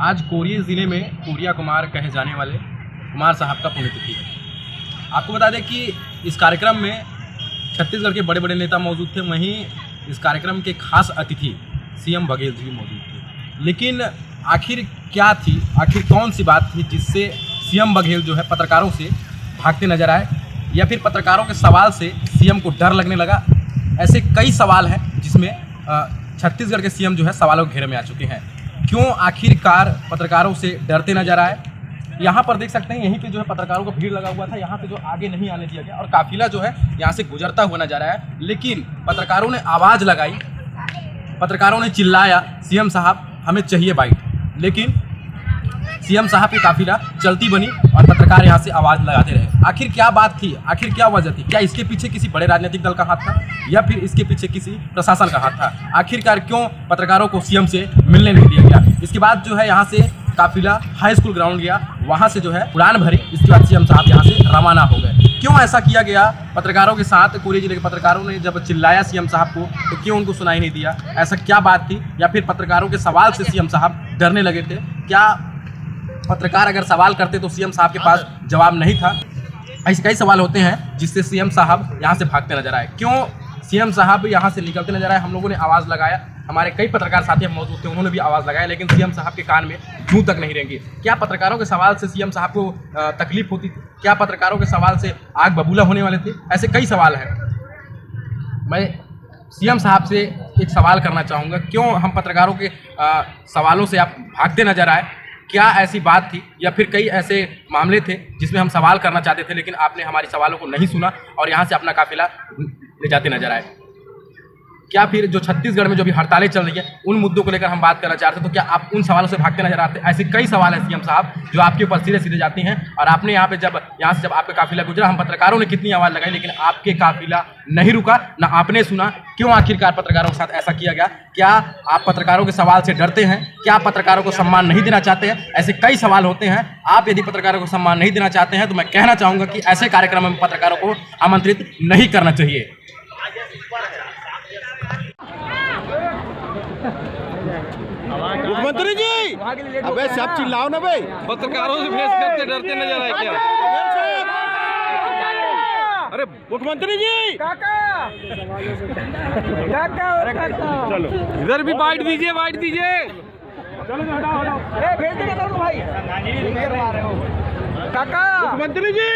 आज कोरिया ज़िले में कोरिया कुमार कहे जाने वाले कुमार साहब का पुण्यतिथि है। आपको बता दें कि इस कार्यक्रम में छत्तीसगढ़ के बड़े बड़े नेता मौजूद थे, वहीं इस कार्यक्रम के खास अतिथि सीएम बघेल जी भी मौजूद थे। लेकिन आखिर क्या थी, आखिर कौन सी बात थी जिससे सीएम बघेल जो है पत्रकारों से भागते नजर आए, या फिर पत्रकारों के सवाल से सीएम को डर लगने लगा? ऐसे कई सवाल हैं जिसमें छत्तीसगढ़ के सीएम जो है सवालों के घेरे में आ चुके हैं। क्यों आखिरकार पत्रकारों से डरते नजर आए? यहाँ पर देख सकते हैं, यहीं पे जो है पत्रकारों का भीड़ लगा हुआ था, यहाँ पे जो आगे नहीं आने दिया गया और काफिला जो है यहाँ से गुजरता हुआ नजर आया। लेकिन पत्रकारों ने आवाज़ लगाई, पत्रकारों ने चिल्लाया, सीएम साहब हमें चाहिए बाइट। लेकिन सीएम साहब की काफिला चलती बनी और पत्रकार यहाँ से आवाज़ लगाते रहे। आखिर क्या बात थी, आखिर क्या वजह थी? क्या इसके पीछे किसी बड़े राजनीतिक दल का हाथ था, या फिर इसके पीछे किसी प्रशासन का हाथ था? आखिरकार क्यों पत्रकारों को सीएम से मिलने नहीं दिया गया? इसके बाद जो है यहाँ से काफिला हाई स्कूल ग्राउंड गया, वहाँ से जो है उड़ान भरी। इसके बाद सीएम साहब यहाँ से रवाना हो गए। क्यों ऐसा किया गया पत्रकारों के साथ? कोरिया जिले के पत्रकारों ने जब चिल्लाया सीएम साहब को, तो क्यों उनको सुनाई नहीं दिया? ऐसा क्या बात थी? या फिर पत्रकारों के सवाल से सीएम साहब डरने लगे थे? क्या पत्रकार अगर सवाल करते तो सीएम साहब के पास जवाब नहीं था? ऐसे कई सवाल होते हैं जिससे सीएम साहब यहाँ से भागते नजर आए। क्यों सीएम साहब यहाँ से निकलते नजर आए? हम लोगों ने आवाज़ लगाया, हमारे कई पत्रकार साथी मौजूद थे, उन्होंने भी आवाज़ लगाया, लेकिन सीएम साहब के कान में जूं तक नहीं रहेंगी। क्या पत्रकारों के सवाल से सीएम साहब को तकलीफ होती थी? क्या पत्रकारों के सवाल से आग बबूला होने वाले थे? ऐसे कई सवाल हैं। मैं सीएम साहब से एक सवाल करना चाहूँगा, क्यों हम पत्रकारों के सवालों से आप भागते नजर आए? क्या ऐसी बात थी, या फिर कई ऐसे मामले थे जिसमें हम सवाल करना चाहते थे लेकिन आपने हमारी सवालों को नहीं सुना और यहाँ से अपना काफिला ले जाते नजर आए? क्या फिर जो छत्तीसगढ़ में जो भी हड़तालें चल रही है उन मुद्दों को लेकर हम बात करना चाहते हैं, तो क्या आप उन सवालों से भागते नजर आते? ऐसे कई सवाल हैं सीएम साहब जो आपके ऊपर सीधे सीधे जाते हैं। और आपने यहाँ से जब आपका काफिला गुजरा, हम पत्रकारों ने कितनी आवाज़ लगाई, लेकिन आपके काफिला नहीं रुका, ना आपने सुना। क्यों आखिरकार पत्रकारों के साथ ऐसा किया गया? क्या आप पत्रकारों के सवाल से डरते हैं? क्या पत्रकारों को सम्मान नहीं देना चाहते हैं? ऐसे कई सवाल होते हैं। आप यदि पत्रकारों को सम्मान नहीं देना चाहते हैं तो मैं कहना चाहूँगा कि ऐसे कार्यक्रम में पत्रकारों को आमंत्रित नहीं करना चाहिए। मुख्यमंत्री जी, अबे सब चिल्लाओ ना भाई। पत्रकारों से भेस करते डरते नजर आए क्या? अरे मुख्यमंत्री जी, चलो इधर भी बाइट दीजिए, बाइट दीजिए। मुख्यमंत्री जी।